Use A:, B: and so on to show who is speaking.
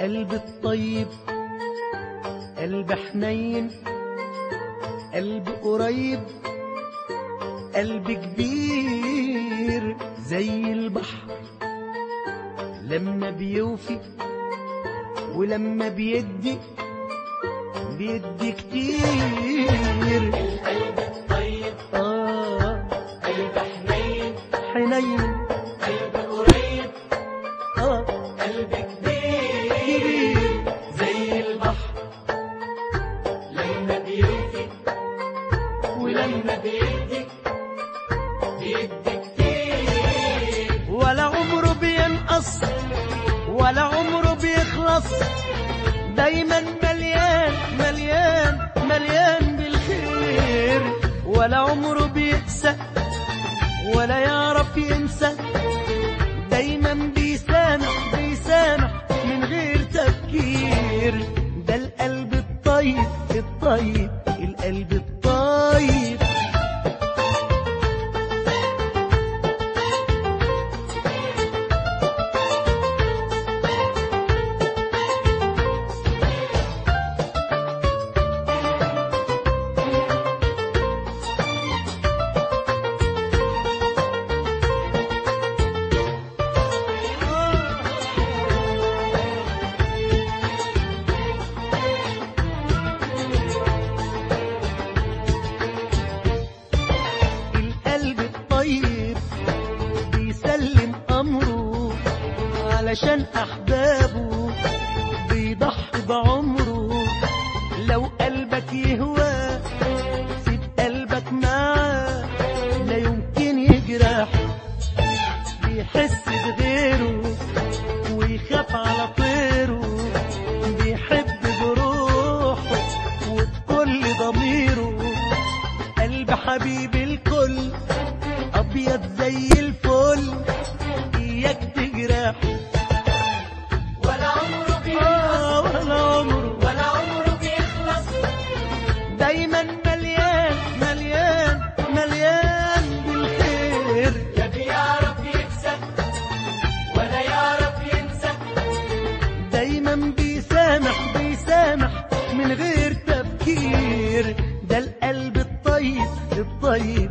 A: القلب الطيب، قلب حنين، قلب قريب، قلب كبير زي البحر لما بيوفي ولما بيدي كتير.
B: القلب الطيب قلب حنين،
A: حنين،
B: قلب قريب، قلب
A: كبير
B: زي البحر لما بيوفي ولما بيدي كتير.
A: ولا عمره بينقص ولا عمره بيخلص، دايما مليان مليان مليان بالخير. ولا عمره بيقسى ولا يعرف ينسى، دايما بيسامح بيسامح من غير تفكير. ده القلب الطيب الطيب، القلب الطيب. بيسلم أمره علشان أحبابه، بيضحي بعمره. لو قلبك يهوى سيب قلبك معاه، لا يمكن يجرح. بيحس بغيره ويخاف على طيره، بيحب بروحه وبكل ضميره. قلب حبيب الكل أبيض زي الفل، إياك تجرح.
B: ولا عمره بيخلص ولا عمره بيخلص،
A: دايما مليان مليان مليان بالخير.
B: لا بيعرف يكسب ولا يعرف ينسى،
A: دايما بيسامح بيسامح من غير تفكير. ده القلب الطيب الطيب،